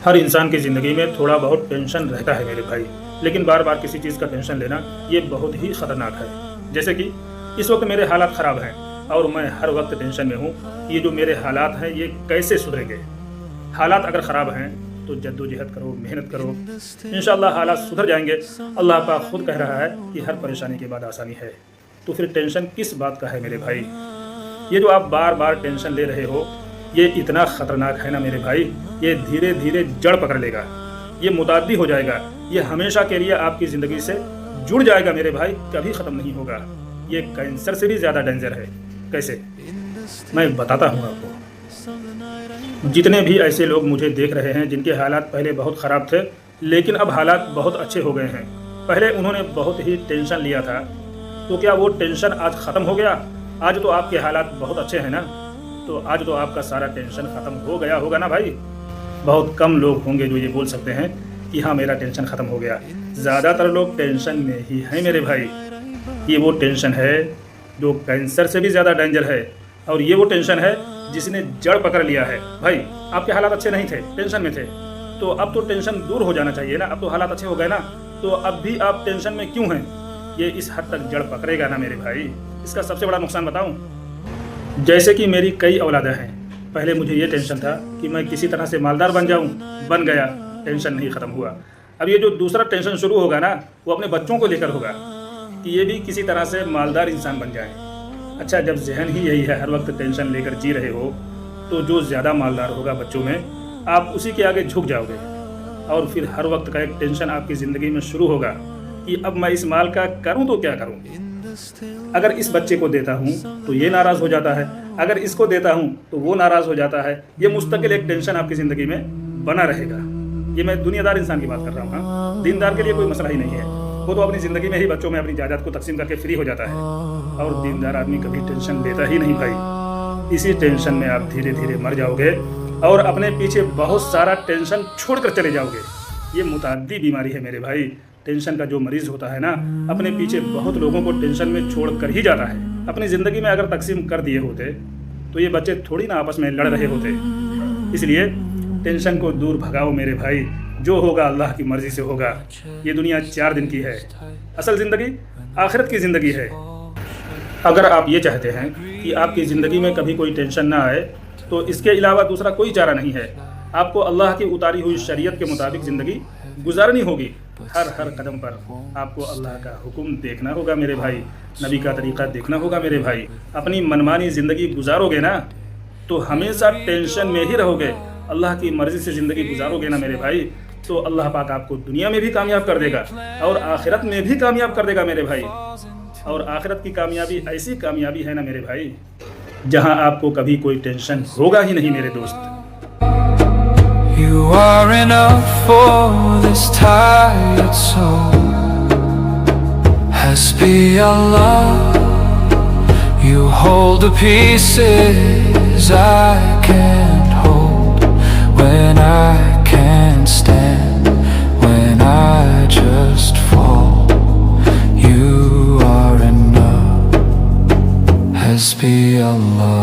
हर इंसान की ज़िंदगी में थोड़ा बहुत टेंशन रहता है मेरे भाई, लेकिन बार बार किसी चीज़ का टेंशन लेना ये बहुत ही ख़तरनाक है। जैसे कि इस वक्त मेरे हालात ख़राब हैं और मैं हर वक्त टेंशन में हूँ कि ये जो मेरे हालात हैं ये कैसे सुधरेंगे। हालात अगर ख़राब हैं तो जद्दोजहद करो, मेहनत करो, इंशाअल्लाह हालात सुधर जाएंगे। अल्लाह पाक खुद कह रहा है कि हर परेशानी के बाद आसानी है। तो फिर टेंशन किस बात का है मेरे भाई? ये जो आप बार बार टेंशन ले रहे हो ये इतना ख़तरनाक है ना मेरे भाई, ये धीरे धीरे जड़ पकड़ लेगा, ये मुताद्दी हो जाएगा, ये हमेशा के लिए आपकी ज़िंदगी से जुड़ जाएगा मेरे भाई, कभी ख़त्म नहीं होगा। ये कैंसर से भी ज़्यादा डेंजर है। कैसे? मैं बताता हूँ आपको। जितने भी ऐसे लोग मुझे देख रहे हैं जिनके हालात पहले बहुत ख़राब थे लेकिन अब हालात बहुत अच्छे हो गए हैं, पहले उन्होंने बहुत ही टेंशन लिया था, तो क्या वो टेंशन आज ख़त्म हो गया? आज तो आपके हालात बहुत अच्छे हैं ना, तो आज तो आपका सारा टेंशन ख़त्म हो गया होगा ना भाई। बहुत कम लोग होंगे जो ये बोल सकते हैं कि हाँ मेरा टेंशन ख़त्म हो गया। ज़्यादातर लोग टेंशन में ही हैं मेरे भाई। ये वो टेंशन है जो कैंसर से भी ज़्यादा डेंजर है, और ये वो टेंशन है जिसने जड़ पकड़ लिया है। भाई आपके हालात अच्छे नहीं थे, टेंशन में थे, तो अब तो टेंशन दूर हो जाना चाहिए ना। अब तो हालात अच्छे हो गए ना, तो अब भी आप टेंशन में क्यों हैं? ये इस हद तक जड़ पकड़ेगा ना मेरे भाई। इसका सबसे बड़ा नुकसान बताऊं, जैसे कि मेरी कई औलादें हैं। पहले मुझे ये टेंशन था कि मैं किसी तरह से मालदार बन जाऊं, बन गया, टेंशन नहीं ख़त्म हुआ। अब ये जो दूसरा टेंशन शुरू होगा ना वो अपने बच्चों को लेकर होगा कि ये भी किसी तरह से मालदार इंसान बन जाएं। अच्छा, जब जहन ही यही है, हर वक्त टेंशन लेकर जी रहे हो, तो जो ज़्यादा मालदार होगा बच्चों में, आप उसी के आगे झुक जाओगे और फिर हर वक्त का एक टेंशन आपकी ज़िंदगी में शुरू होगा कि अब मैं इस माल का करूँ तो क्या करूँ। अगर इस बच्चे को देता हूँ तो ये नाराज़ हो जाता है, अगर इसको देता हूँ तो वो नाराज़ हो जाता है। ये मुस्तकिल एक टेंशन आपकी ज़िंदगी में बना रहेगा। ये मैं दुनियादार इंसान की बात कर रहा हूँ, हाँ, दीनदार के लिए कोई मसला ही नहीं है। वो तो अपनी ज़िंदगी में ही बच्चों में अपनी जायदाद को तकसीम करके फ्री हो जाता है, और दीनदार आदमी कभी टेंशन लेता ही नहीं भाई। इसी टेंशन में आप धीरे धीरे मर जाओगे और अपने पीछे बहुत सारा टेंशन छोड़कर चले जाओगे। ये मुताद्दी बीमारी है मेरे भाई। टेंशन का जो मरीज़ होता है ना, अपने पीछे बहुत लोगों को टेंशन में छोड़ कर ही जाता है। अपनी ज़िंदगी में अगर तकसीम कर दिए होते तो ये बच्चे थोड़ी ना आपस में लड़ रहे होते। इसलिए टेंशन को दूर भगाओ मेरे भाई, जो होगा अल्लाह की मर्ज़ी से होगा। ये दुनिया 4 दिन की है, असल ज़िंदगी आखिरत की ज़िंदगी है। अगर आप ये चाहते हैं कि आपकी ज़िंदगी में कभी कोई टेंशन ना आए तो इसके अलावा दूसरा कोई चारा नहीं है। आपको अल्लाह की उतारी हुई शरीयत के मुताबिक ज़िंदगी गुजारनी होगी। हर कदम पर आपको अल्लाह का हुक्म देखना होगा मेरे भाई, नबी का तरीक़ा देखना होगा मेरे भाई। अपनी मनमानी ज़िंदगी गुजारोगे ना तो हमेशा टेंशन में ही रहोगे। अल्लाह की मर्ज़ी से ज़िंदगी गुजारोगे ना मेरे भाई, तो अल्लाह पाक आपको दुनिया में भी कामयाब कर देगा और आखिरत में भी कामयाब कर देगा मेरे भाई। और आखिरत की कामयाबी ऐसी कामयाबी है ना मेरे भाई, जहां आपको कभी कोई टेंशन होगा ही नहीं मेरे दोस्त। You are enough for this tired soul. Hasbi Allah, you hold the pieces I can't hold. When I can't stand, when I just fall, you are enough. Hasbi Allah.